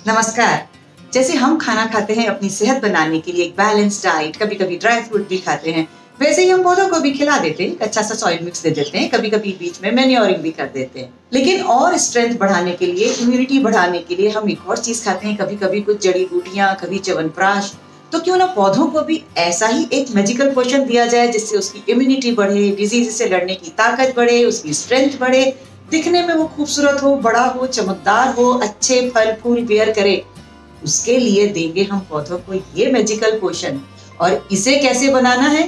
नमस्कार। जैसे हम खाना खाते हैं अपनी सेहत बनाने के लिए, एक बैलेंस डाइट, कभी कभी ड्राई फ्रूट भी खाते हैं, वैसे ही हम पौधों को भी खिला देते हैं, अच्छा सा सॉइल मिक्स दे देते हैं, कभी कभी बीच में मैन्योरिंग भी कर देते हैं। लेकिन और स्ट्रेंथ बढ़ाने के लिए, इम्यूनिटी बढ़ाने के लिए हम एक और चीज खाते हैं, कभी कभी कुछ जड़ी बूटियां, कभी च्यवनप्राश। तो क्यों ना पौधों को भी ऐसा ही एक मैजिकल पोषण दिया जाए जिससे उसकी इम्यूनिटी बढ़े, डिजीज से लड़ने की ताकत बढ़े, उसकी स्ट्रेंथ बढ़े, दिखने में वो खूबसूरत हो, बड़ा हो, चमकदार हो, अच्छे फल फूल बेयर करे। उसके लिए देंगे हम पौधों को ये मैजिकल पोषण। और इसे कैसे बनाना है,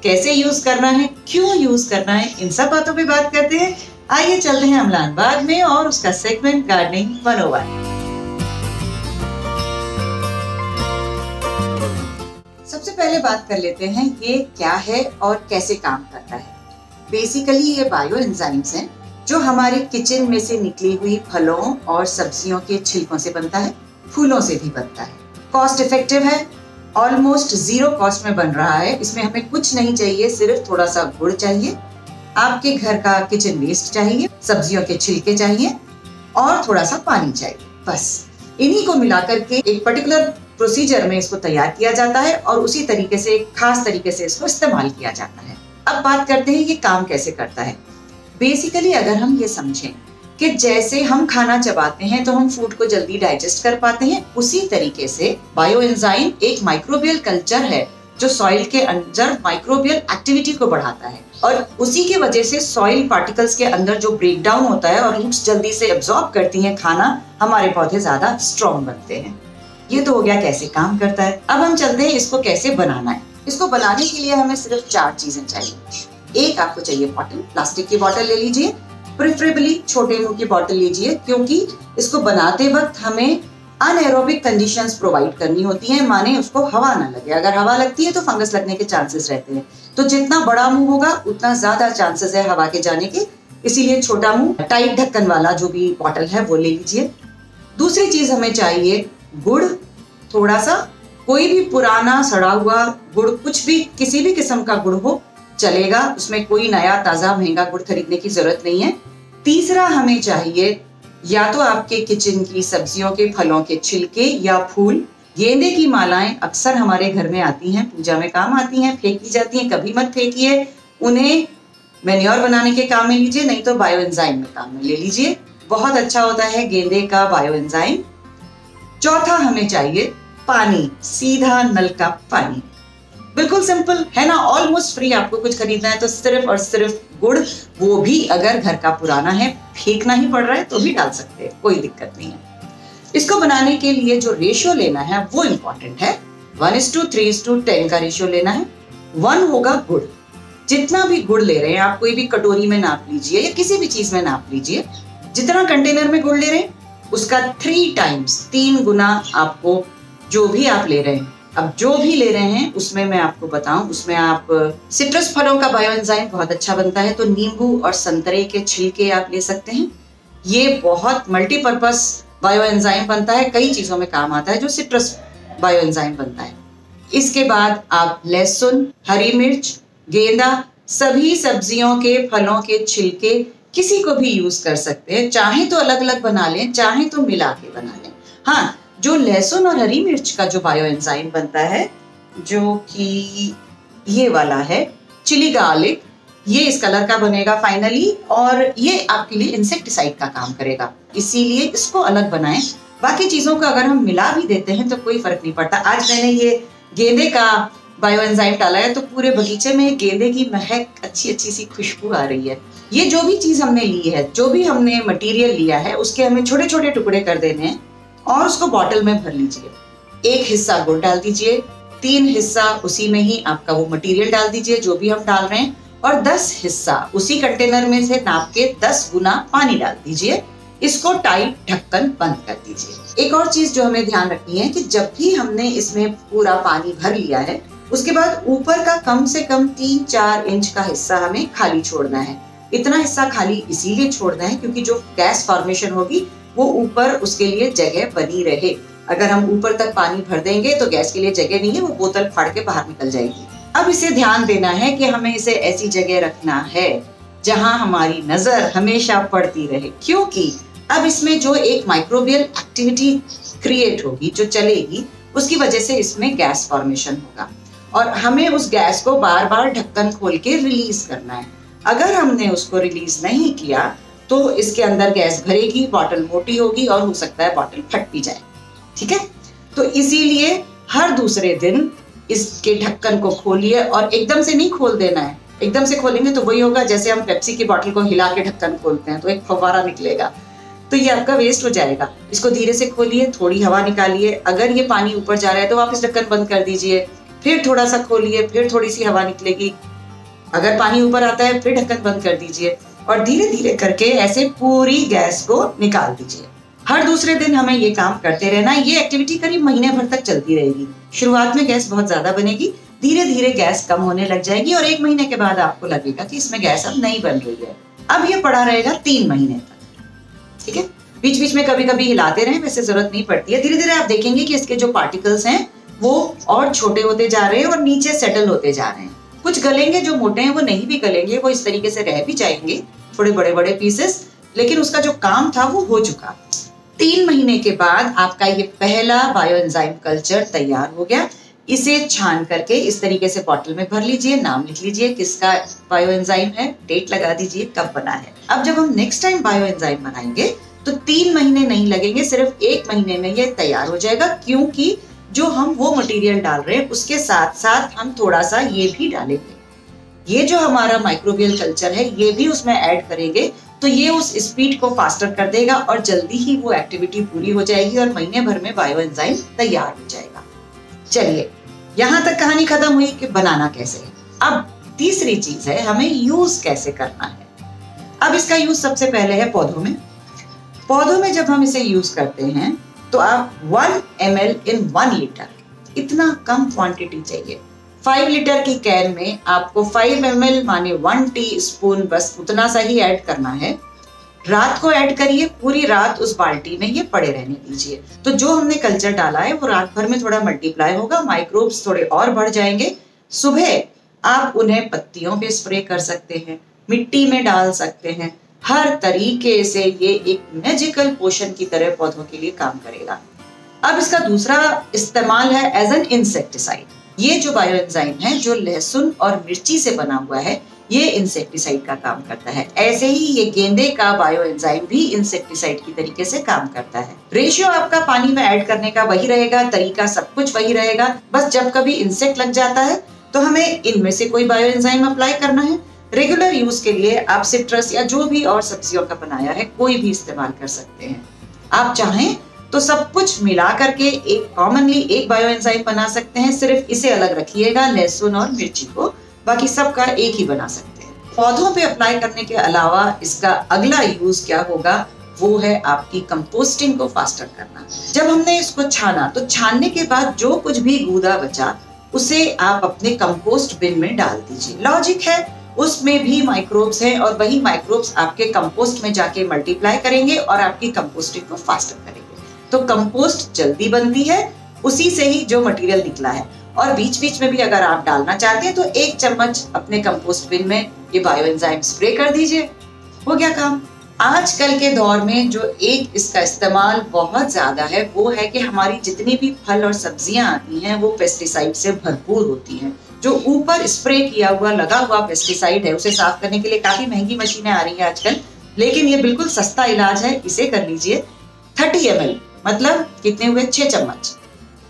कैसे यूज करना है, क्यों यूज करना है, इन सब बातों पे बात करते हैं। आइए चलते हैं अमलान बाग में और उसका सेगमेंट गार्डनिंग 101। सबसे पहले बात कर लेते हैं ये क्या है और कैसे काम करता है। बेसिकली ये बायो एंजाइम्स हैं जो हमारे किचन में से निकली हुई फलों और सब्जियों के छिलकों से बनता है, फूलों से भी बनता है। कॉस्ट इफेक्टिव है, ऑलमोस्ट जीरो कॉस्ट में बन रहा है। इसमें हमें कुछ नहीं चाहिए, सिर्फ थोड़ा सा गुड़ चाहिए, आपके घर का किचन वेस्ट चाहिए, सब्जियों के छिलके चाहिए और थोड़ा सा पानी चाहिए। बस इन्हीं को मिलाकर के एक पर्टिकुलर प्रोसीजर में इसको तैयार किया जाता है और उसी तरीके से, एक खास तरीके से इसको इस्तेमाल किया जाता है। अब बात करते हैं ये काम कैसे करता है। बेसिकली अगर हम ये समझें कि जैसे हम खाना चबाते हैं तो हम फूड को जल्दी डाइजेस्ट कर पाते हैं, उसी तरीके से बायो एंजाइम एक माइक्रोबियल कल्चर है जो सॉइल के अंदर माइक्रोबियल एक्टिविटी को बढ़ाता है और उसी की वजह से सॉइल पार्टिकल्स के अंदर जो ब्रेक डाउन होता है और रूट्स जल्दी से एब्जॉर्ब करती हैं खाना, हमारे पौधे ज्यादा स्ट्रॉन्ग बनते हैं। ये तो हो गया कैसे काम करता है। अब हम चलते हैं इसको कैसे बनाना है। इसको बनाने के लिए हमें सिर्फ 4 चीजें चाहिए। एक आपको चाहिए बॉटल, प्लास्टिक की बॉटल ले लीजिए, प्रेफरेबली छोटे मुंह की बॉटल लीजिए, क्योंकि इसको बनाते वक्त हमें अनएरोबिक कंडीशंस प्रोवाइड करनी होती हैं, माने उसको हवा ना लगे। अगर हवा लगती है तो फंगस लगने के चांसेस रहते हैं, तो जितना बड़ा मुंह होगा उतना ज्यादा चांसेस है हवा के जाने के, इसीलिए छोटा मुंह, टाइट ढक्कन वाला जो भी बॉटल है वो ले लीजिए। दूसरी चीज हमें चाहिए गुड़, थोड़ा सा, कोई भी पुराना सड़ा हुआ गुड़, कुछ भी, किसी भी किस्म का गुड़ हो चलेगा, उसमें कोई नया ताजा महंगा गुड़ खरीदने की जरूरत नहीं है। तीसरा हमें चाहिए या तो आपके किचन की सब्जियों के, फलों के छिलके या फूल। गेंदे की मालाएं अक्सर हमारे घर में आती हैं, पूजा में काम आती हैं, फेंकी जाती हैं, कभी मत फेंकिए, उन्हें मैन्योर बनाने के काम में लीजिए, नहीं तो बायो एंजाइम में काम में ले लीजिए, बहुत अच्छा होता है गेंदे का बायो एंजाइम। चौथा हमें चाहिए पानी, सीधा नल का पानी। बिल्कुल सिंपल है ना, ऑलमोस्ट फ्री। आपको कुछ खरीदना है तो सिर्फ और सिर्फ गुड़, वो भी अगर घर का पुराना है, फेंकना ही पड़ रहा है तो भी डाल सकते हैं, कोई दिक्कत नहीं है। इसको बनाने के लिए जो रेशियो लेना है वो इम्पोर्टेंट है। 1:3:10 का रेशियो लेना है। 1 होगा गुड़। जितना भी गुड़ ले रहे हैं आप, कोई भी कटोरी में नाप लीजिए या किसी भी चीज में नाप लीजिए, जितना कंटेनर में गुड़ ले रहे हैं उसका 3 टाइम्स, 3 गुना आपको, जो भी आप ले रहे हैं। अब जो भी ले रहे हैं उसमें मैं आपको बताऊं, उसमें आप सिट्रस फलों का बायो एंजाइम बहुत अच्छा बनता है, तो नींबू और संतरे के छिलके आप ले सकते हैं। ये बहुत मल्टीपर्पस बायो एंजाइम बनता है, कई चीजों में काम आता है जो सिट्रस बायो एंजाइम बनता है। इसके बाद आप लहसुन, हरी मिर्च, गेंदा, सभी सब्जियों के, फलों के छिलके किसी को भी यूज कर सकते हैं। चाहे तो अलग अलग बना लें, चाहे तो मिला के बना लें। हाँ, जो लहसुन और हरी मिर्च का जो बायो एंजाइम बनता है, जो कि ये वाला है, चिली गार्लिक, ये इस कलर का बनेगा फाइनली, और ये आपके लिए इंसेक्टिसाइड का काम करेगा, इसीलिए इसको अलग बनाएं। बाकी चीजों को अगर हम मिला भी देते हैं तो कोई फर्क नहीं पड़ता। आज मैंने ये गेंदे का बायो एंजाइम डाला है तो पूरे बगीचे में गेंदे की महक, अच्छी अच्छी सी खुशबू आ रही है। ये जो भी चीज हमने ली है, जो भी हमने मटेरियल लिया है, उसके हमें छोटे छोटे टुकड़े कर देने हैं और उसको बॉटल में भर लीजिए। 1 हिस्सा गुड़ डाल दीजिए, 3 हिस्सा उसी में ही आपका वो मटेरियल डाल दीजिए जो भी हम डाल रहे हैं, और 10 हिस्सा उसी कंटेनर में से नाप के 10 गुना पानी डाल दीजिए। इसको टाइट ढक्कन बंद कर दीजिए। एक और चीज जो हमें ध्यान रखनी है कि जब भी हमने इसमें पूरा पानी भर लिया है, उसके बाद ऊपर का कम से कम 3-4 इंच का हिस्सा हमें खाली छोड़ना है। इतना हिस्सा खाली इसीलिए छोड़ना है क्योंकि जो गैस फॉर्मेशन होगी वो ऊपर, उसके लिए जगह बनी रहे। अगर हम ऊपर तक पानी भर देंगे तो गैस के लिए जगह नहीं है, वो बोतल फाड़ के बाहर निकल जाएगी। अब इसे ध्यान देना है कि हमें इसे ऐसी जगह रखना है जहां हमारी नजर हमेशा पड़ती रहे, क्योंकि अब इसमें जो एक माइक्रोबियल एक्टिविटी क्रिएट होगी, जो चलेगी, उसकी वजह से इसमें गैस फॉर्मेशन होगा और हमें उस गैस को बार बार ढक्कन खोल के रिलीज करना है। अगर हमने उसको रिलीज नहीं किया तो इसके अंदर गैस भरेगी, बॉटल मोटी होगी और हो सकता है बॉटल फट भी जाए। ठीक है, तो इसीलिए हर दूसरे दिन इसके ढक्कन को खोलिए और एकदम से नहीं खोल देना है। एकदम से खोलेंगे तो वही होगा जैसे हम पेप्सी की बॉटल को हिला के ढक्कन खोलते हैं तो एक फव्वारा निकलेगा, तो ये आपका वेस्ट हो जाएगा। इसको धीरे से खोलिए, थोड़ी हवा निकालिए, अगर ये पानी ऊपर जा रहा है तो वापस ढक्कन बंद कर दीजिए, फिर थोड़ा सा खोलिए, फिर थोड़ी सी हवा निकलेगी, अगर पानी ऊपर आता है फिर ढक्कन बंद कर दीजिए और धीरे धीरे करके ऐसे पूरी गैस को निकाल दीजिए। हर दूसरे दिन हमें ये काम करते रहना। ये एक्टिविटी करीब महीने भर तक चलती रहेगी। शुरुआत में गैस बहुत ज्यादा बनेगी, धीरे धीरे गैस कम होने लग जाएगी और 1 महीने के बाद आपको लगेगा कि इसमें गैस अब नहीं बन रही है। अब ये पड़ा रहेगा 3 महीने तक। ठीक है, बीच बीच में कभी कभी हिलाते रहें, वैसे जरूरत नहीं पड़ती है। धीरे धीरे आप देखेंगे कि इसके जो पार्टिकल्स हैं वो और छोटे होते जा रहे हैं और नीचे सेटल होते जा रहे हैं। कुछ गलेंगे, जो मोटे हैं वो नहीं भी गलेंगे, वो इस तरीके से रह भी जाएंगे, थोड़े बड़े बड़े पीसेस, लेकिन उसका जो काम था वो हो चुका। 3 महीने के बाद आपका ये पहला बायोएंजाइम कल्चर तैयार हो गया। इसे छान करके इस तरीके से बॉटल में भर लीजिए, नाम लिख लीजिए किसका बायोएंजाइम है, डेट लगा दीजिए कब बना है। अब जब हम नेक्स्ट टाइम बायोएंजाइम बनाएंगे तो 3 महीने नहीं लगेंगे, सिर्फ 1 महीने में ये तैयार हो जाएगा, क्योंकि जो हम वो मटेरियल डाल रहे हैं उसके साथ साथ हम थोड़ा सा ये भी डालेंगे। ये जो हमारा माइक्रोबियल कल्चर है ये भी उसमें ऐड करेंगे, तो ये उस स्पीड को फास्टर कर देगा और जल्दी ही वो एक्टिविटी पूरी हो जाएगी और महीने भर में बायोएंजाइम तैयार हो जाएगा। चलिए, यहाँ तक कहानी खत्म हुई कि बनाना कैसे है। अब तीसरी चीज है, हमें यूज कैसे करना है। अब इसका यूज सबसे पहले है पौधों में। पौधों में जब हम इसे यूज करते हैं तो आप 1 ml in 1 लीटर, इतना कम क्वांटिटी चाहिए। 5 लीटर की कैन में आपको 5 ml माने 1 टीस्पून, बस उतना सा ही ऐड करना है। रात को ऐड करिए, पूरी रात उस बाल्टी में ये पड़े रहने दीजिए। तो जो हमने कल्चर डाला है वो रात भर में थोड़ा मल्टीप्लाई होगा, माइक्रोब्स थोड़े और बढ़ जाएंगे। सुबह आप उन्हें पत्तियों पे स्प्रे कर सकते हैं, मिट्टी में डाल सकते हैं। हर तरीके से ये एक मैजिकल पोशन की तरह पौधों के लिए काम करेगा। अब इसका दूसरा इस्तेमाल है एज एन इंसेक्टिसाइड। ये जो बायोएंजाइम है जो लहसुन और मिर्ची से बना हुआ है, ये इंसेक्टिसाइड का काम करता है। ऐसे ही ये गेंदे का बायोएंजाइम भी इंसेक्टिसाइड की तरीके से काम करता है। रेशियो आपका पानी में ऐड करने का वही रहेगा, तरीका सब कुछ वही रहेगा। बस जब कभी इंसेक्ट लग जाता है तो हमें इनमें से कोई बायोएंजाइम अप्लाई करना है। रेगुलर यूज के लिए आप सिट्रस या जो भी और सब्जियों का बनाया है कोई भी इस्तेमाल कर सकते हैं। आप चाहें तो सब कुछ मिला करके एक कॉमनली एक बायोएंजाइम बना सकते हैं। सिर्फ इसे अलग रखिएगा, लहसुन और मिर्ची को, बाकी सबका एक ही बना सकते हैं। पौधों पे अप्लाई करने के अलावा इसका अगला यूज क्या होगा, वो है आपकी कंपोस्टिंग को फास्टर करना। जब हमने इसको छाना तो छानने के बाद जो कुछ भी गूदा बचा उसे आप अपने कंपोस्ट बिन में डाल दीजिए। लॉजिक है, उसमें भी माइक्रोब्स हैं और वही माइक्रोब्स आपके कंपोस्ट में जाके मल्टीप्लाई करेंगे और आपकी कंपोस्टिंग को फास्टर करेंगे। तो कंपोस्ट जल्दी बनती है उसी से ही जो मटेरियल निकला है। और बीच बीच में भी अगर आप डालना चाहते हैं तो 1 चम्मच अपने कंपोस्ट बिन में ये बायोएंजाइम स्प्रे कर दीजिए, हो गया काम। आजकल के दौर में जो एक इसका इस्तेमाल बहुत ज्यादा है वो है कि हमारी जितनी भी फल और सब्जियां आती हैं वो पेस्टिसाइड से भरपूर होती हैं। जो ऊपर स्प्रे किया हुआ लगा हुआ पेस्टिसाइड है उसे साफ करने के लिए काफी महंगी मशीनें आ रही हैं आजकल, लेकिन ये बिल्कुल सस्ता इलाज है। इसे कर लीजिए 30 ml, मतलब कितने हुए, 6 चम्मच।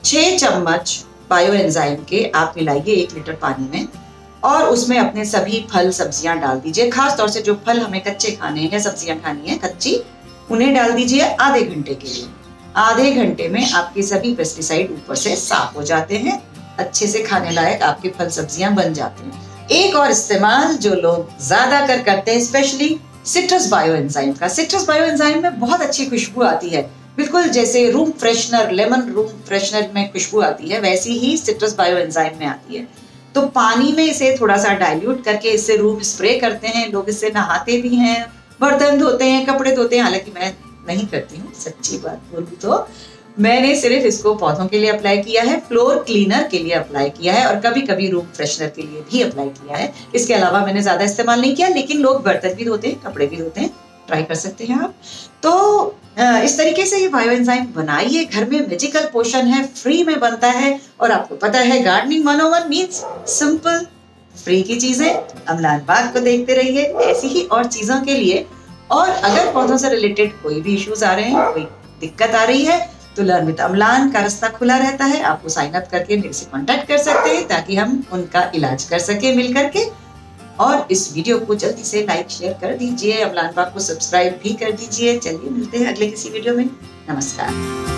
6 चम्मच बायोएंजाइम के आप मिलाइए 1 लीटर पानी में और उसमें अपने सभी फल सब्जियां डाल दीजिए। खास तौर से जो फल हमें कच्चे खाने हैं या सब्जियां खानी है कच्ची, उन्हें डाल दीजिए आधे घंटे के लिए। आधे घंटे में आपके सभी पेस्टिसाइड ऊपर से साफ हो जाते हैं, अच्छे से खाने लायक आपके फल सब्जियां बन जाते हैं। एक और इस्तेमाल जो लोग ज्यादा करते हैं, स्पेशली सिट्रस बायोएंजाइम का। सिट्रस बायोएंजाइम में बहुत अच्छी खुशबू आती है, बिल्कुल जैसे room freshener, lemon room freshener में खुशबू आती है, वैसी ही सिट्रस बायोएंजाइम में आती है। तो पानी में इसे थोड़ा सा डाइल्यूट करके इससे रूम स्प्रे करते हैं। लोग इससे नहाते भी हैं, बर्तन धोते हैं, कपड़े धोते हैं। हालांकि मैं नहीं करती हूँ, सच्ची बात बोलूं तो मैंने सिर्फ इसको पौधों के लिए अप्लाई किया है, फ्लोर क्लीनर के लिए अप्लाई किया है और कभी कभी रूम फ्रेशनर के लिए भी अप्लाई किया है। इसके अलावा मैंने ज्यादा इस्तेमाल नहीं किया, लेकिन लोग बर्तन भी धोते हैं, कपड़े भी धोते हैं, ट्राई कर सकते हैं आप। तो इस तरीके से ये बायो एंजाइम बनाइए घर में, मैजिकल पोशन है, फ्री में बनता है। और आपको पता है गार्डनिंग 101 मीन्स सिंपल, फ्री की चीजें। अम्लान बाग को देखते रहिए ऐसी ही और चीजों के लिए। और अगर पौधों से रिलेटेड कोई भी इश्यूज आ रहे हैं, कोई दिक्कत आ रही है, तो लर्न विद अम्लान का रास्ता खुला रहता है। आप वो साइन अप करके मेरे से कांटेक्ट कर सकते हैं ताकि हम उनका इलाज कर सके मिल करके। और इस वीडियो को जल्दी से लाइक शेयर कर दीजिए, अम्लान बाग को सब्सक्राइब भी कर दीजिए। चलिए मिलते हैं अगले किसी वीडियो में। नमस्कार।